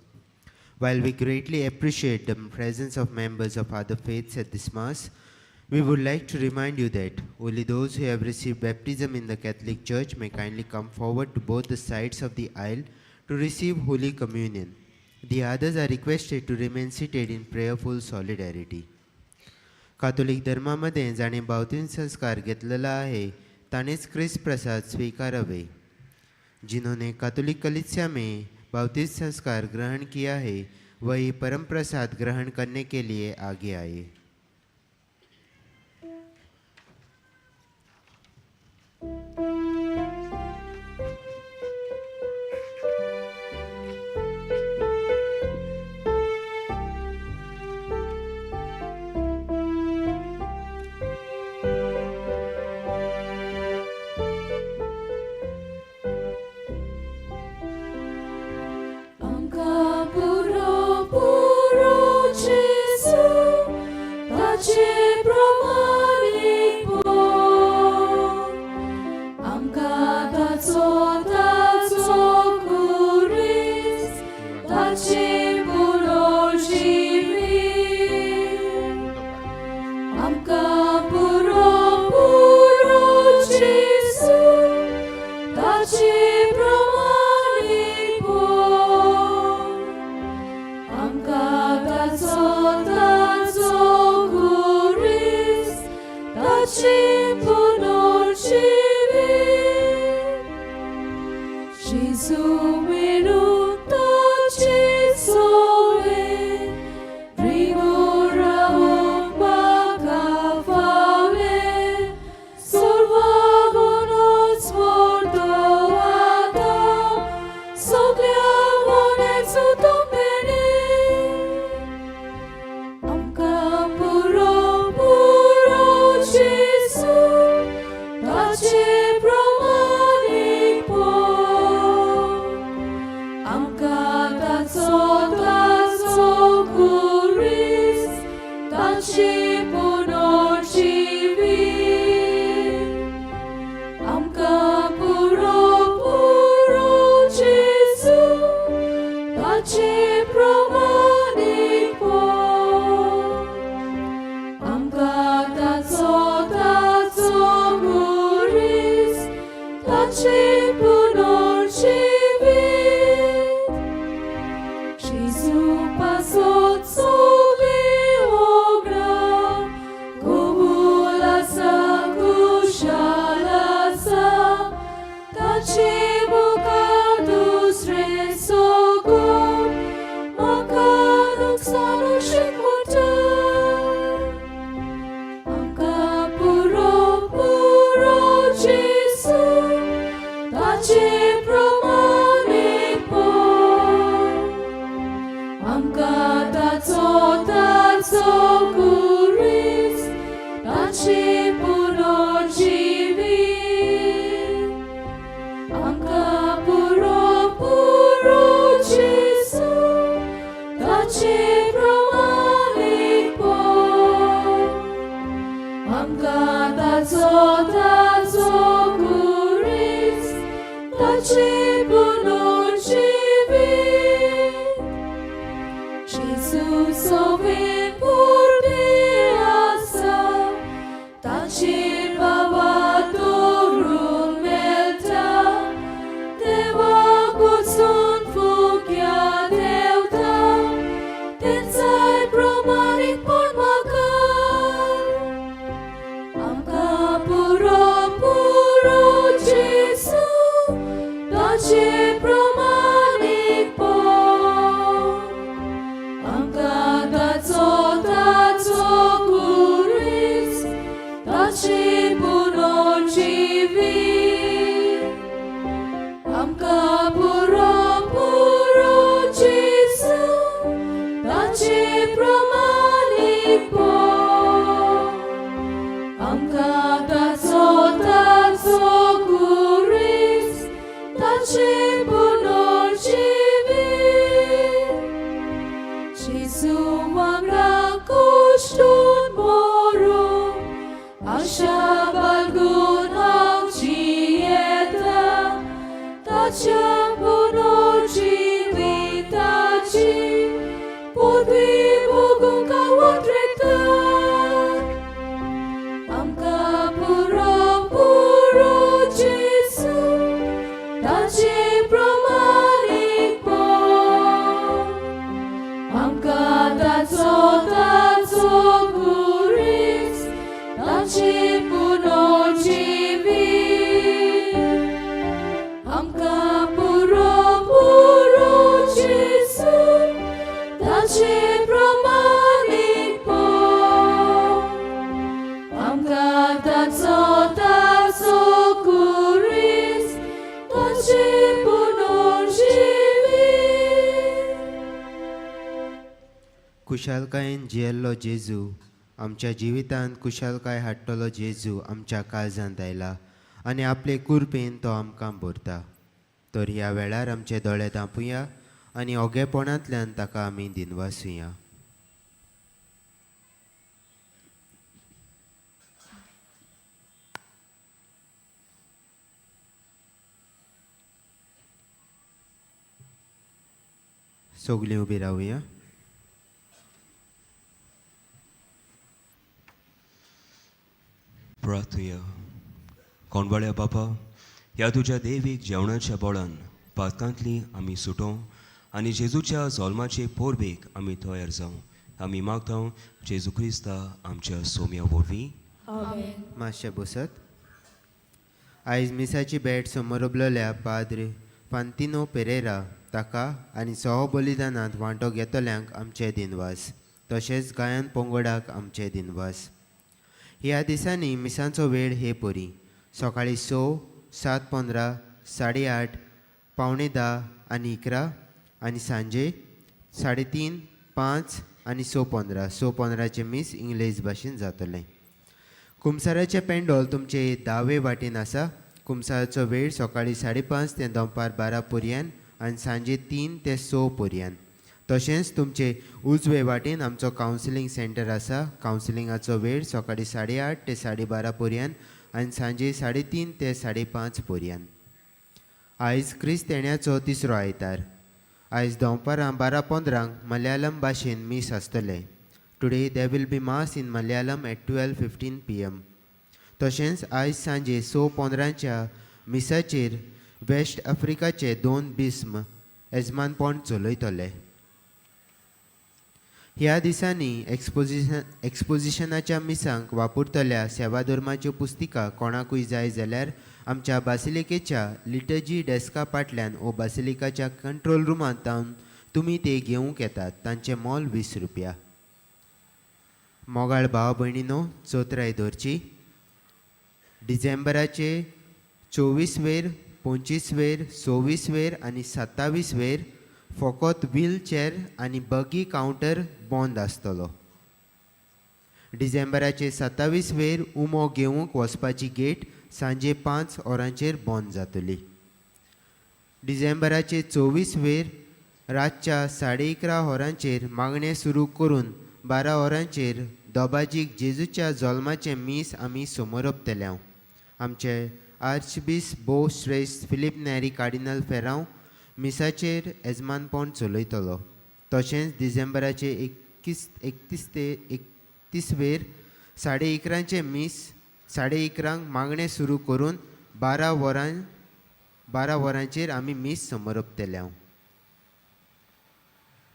While we greatly appreciate the presence of members of other faiths at this Mass, we would like to remind you that only those who have received baptism in the Catholic Church may kindly come forward to both the sides of the aisle to receive Holy Communion. The others are requested to remain seated in prayerful solidarity. कातोलिक धर्मामध्ये जाणें बावतीन संस्कार घेतलेला आहे ताणेच ख्रिस्त प्रसाद स्वीकारावे. जिन्होंने कातोलिक कलीसिया में बावतीज संस्कार ग्रहण किया है वही परम प्रसाद ग्रहण करने के लिए आगे आए. ताचे पुनर्जीवी आमकां पुरो पुरो जेसू ताचे प्रमाणीकपण आमकां ताचो ताचो कुरीस ताचे पुनर्जीवी जेसू सोबीत पुर्ते आसा ताचेर बाबा दवरून मेळटा देवाक वचून फुग्या देंवता तेंचाय प्रमाणीकपण म्हाका आमकां पुरो पुरो जेसू ताचे प्रमाणीकपण आमकां ताचो ताचो कुरीस ताचे पुनर्जीवी आमकां पुरो पुरो जेसू ताचे प्रमाणीकपण आमकां ताचो ताचो कुरीस ताचे पुनर्जीवी जेसू वांगडा कोश्टून मरून आशा बाळगून हांव जियेता ताच्या पुनर्जिविताची पदवी भोगूंक हांव उद्रेकता आमकां पुरो पुरो जेसू ताचे प्रमाणीकपण आमकां ताचो ताचो कुरीस ताचे पुनर्जीवी आमकां पुरो पुरो जेसू ताचे प्रमाणीकपण आमकां ताचो ताचो कुरीस ताचे पुनर्जीवी कुशालकायेन जियेल्लो जेजू आमच्या जिवितांत कुशालकाय हाडटलो जेजू आमच्या काळजांत आयला आनी आपले कुरपेन तो आमकां भरता तर ह्या वेळार आमचे दोळे धांपुया आनी ओगेपणांतल्यान ताका आमी दिनवासुया. सगळीं उबी रावया. प्रार्थया. कोणवाळ्या बापा, ह्या तुज्या देवीक जेवणाच्या बोळान पातकांतली आमी सुटों आनी जेजूच्या जल्माचे पोरबेक आमी तयार जावं आमी मागतां जेजू क्रिस्ता आमच्या सोम्या वरवीं. मातशें बसत. आयज मिसाची भेट समोर उबलल्या पाद्र फांतिनो पेरेरा ताका आनी सहो बलिदानांत वांटो घेतल्यांक आमचे दिनवास तशेंच गायन पोंगडाक आमचे दिनवास. ह्या दिसांनी मिसांचो वेळ हे परी सकाळीं 6, 7:15, 8:30, 9:45 आनी 11 आनी सांजे 3:30, 5 आनी 6:15. 6:15चे मीस इंग्लीश भाशेन जातलें. कुमसाराचें पेंडोल तुमचे दावे वाटेन आसा. कुमसाराचो वेळ सकाळीं 5:30 ते दनपार 12 पर्यंत आनी सांजे 3 ते 6 पर्यंत. तशेंच तुमचे उजवे वाटेन आमचो कावन्सिलींग सेंटर आसा. कावन्सिलिंगाचो वेळ सकाळीं 8:30 ते 12:30 पर्यंत आनी सांजे 3:30 ते 5:30 पर्यंत. आयज क्रिस्त येण्याचो तिसरो आयतार. आयज दनपारां 12:15 मलयालम भाशेन मीस आसतले. Today they will be mass in Malayalam at 12:15 PM. तशेंच आयज सांजे 6:15च्या मिसाचेर वेस्ट आफ्रिकाचे 2 बिस्म येजमानपण चलयतले. ह्या दिसांनी एक्सपोजिशनाच्या मिसांक वापरतल्या सेवा धर्माच्यो पुस्तिका कोणाकूय जाय जाल्यार आमच्या बासिलिकेच्या लिटर्जी डेस्का फाटल्यान वो बासिलिकाच्या कंट्रोल रुमांत जावन तुमी ते घेवंक येतात. तांचें मोल 20 रुपया. मोगाळ भाव भयणीनो, चोत्राय धरची. डिसेंबराचे 24 वेर, 25 वेर, 26 वेर आनी 27 वेर फकत व्हील चॅर आनी बगी कावंटर बंद आसतलो. डिसेंबराचे 27 वेर उमो घेवंक वचपाची गेट सांजे 5 वरांचेर बंद जातली. डिसेंबराचे 24 वेर रातच्या 11:30 वरांचेर मागणें सुरू करून 12 वरांचेर दोबाजीक जेजूच्या जल्माचें मीस आमी समोरपतल्या. आमचे आर्चबिशप श्रेष्ठ फिलीप नॅरी कार्डिनल फेरांव मिसाचेर येजमानपण चलयतलो. तशेंच डिसेंबराचे 31 वेर 11:30 मीस 11:30 मागणें सुरू करून 12 वरांचेर आमी मीस समोरपतल्या.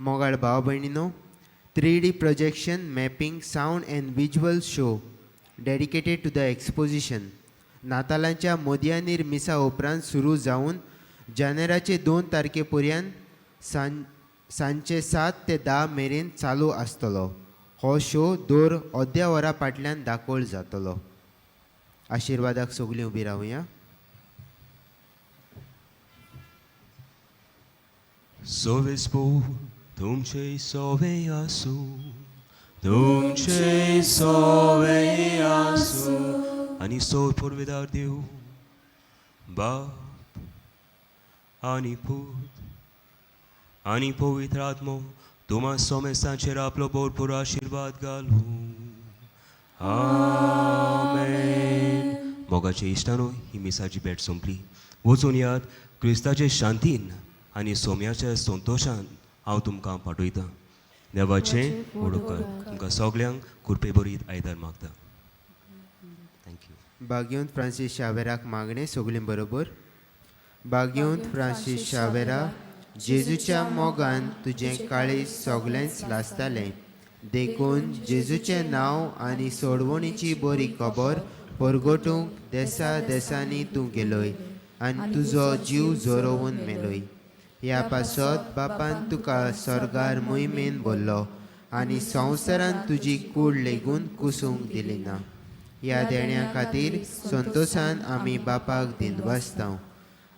मोगाळ भाव भयणीनो, 3D projection mapping sound and visual show dedicated to the exposition नातालांच्या मोदयानीर मिसा उपरांत सुरू जावन जानेराचे 2 तारखेपर्यंत सांचे 7 ते 10 मेरेन चालू आसतलो. हो शो दर अर्द्या वरा फाटल्यान दाखोळ जातलो. आशिर्वादाक सगळीं उबी रावया. Sovespo, तुमचे सोवे आसू, तुमचे सोवे आसू, आणि सोर पुरविदार देव, बाप आणि पूत आणि पवित्र आत्मो तुम्हा सोमेसांचेर आपलो भरपूर आशीर्वाद घालू. आमेन. मोगाचे इश्टानो, ही मिसाची भेट संपली. वचून यात क्रिस्ताचे शांतीन आनी सोम्याच्या संतोशान हांव तुमकां पाठयतां. देवाचें उडोवकर तुमकां सगल्यांक कृपे बरीत आयदार मागता. थँक्यू. भाग्यवंत फ्रांसीस शावेराक मागणें सगलीं बरोबर. भाग्यवंत फ्रांसीस शावेरा, जेजूच्या मोगान तुजें काळीज सगळेंच लासतालें. देखून जेजूचें नांव आनी सोडवणीची बरी खबर परगटूंक देसा देसांनी तूं गेलोय आनी तुजो जीव जोरोवन मेलोय. ह्या पासत बापान तुका स्वर्गार मोहिमेन भरलो आनी संवसारान तुजी कूड लेगून कुसूंक दिली ना. ह्या देण्या खातीर संतोशान आमी बापाक दिनवासता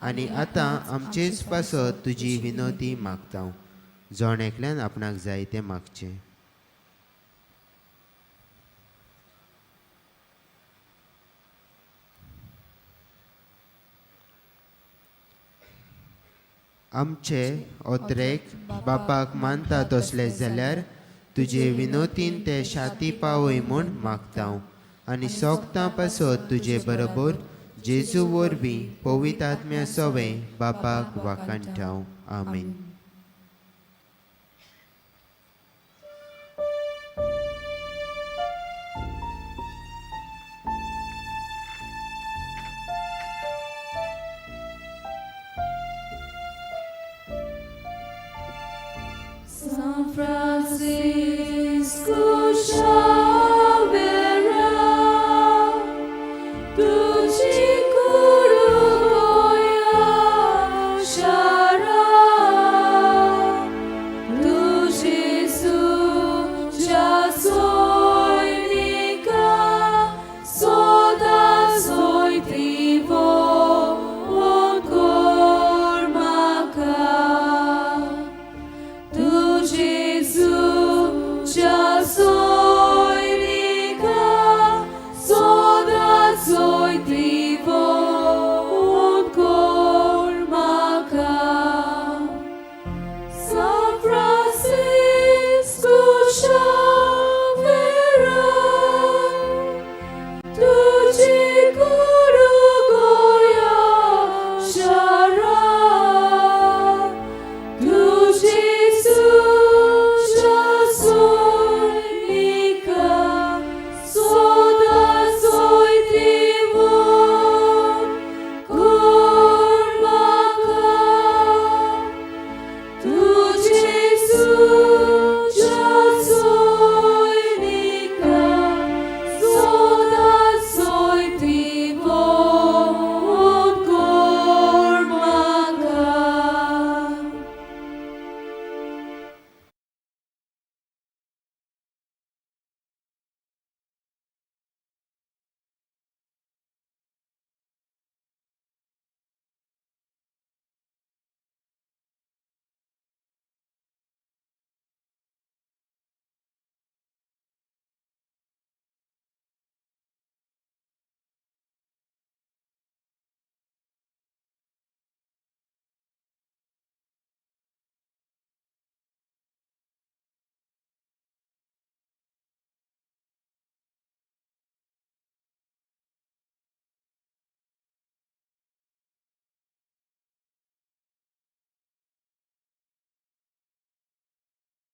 आनी आतां आमचेच पासत तुजी विनोती मागता. जोण एकल्यान आपणाक जाय तें मागचें. आमचे ओत्रेक बापाक मानता तसले जाल्यार तुजे विनोतीन ते शाती पावय म्हूण मागता आनी सोगतां पासत तुजे बरोबर जेजू वरवीं पवित्र आत्म्या सवें बापाक वाखाण ठाव. आमीन.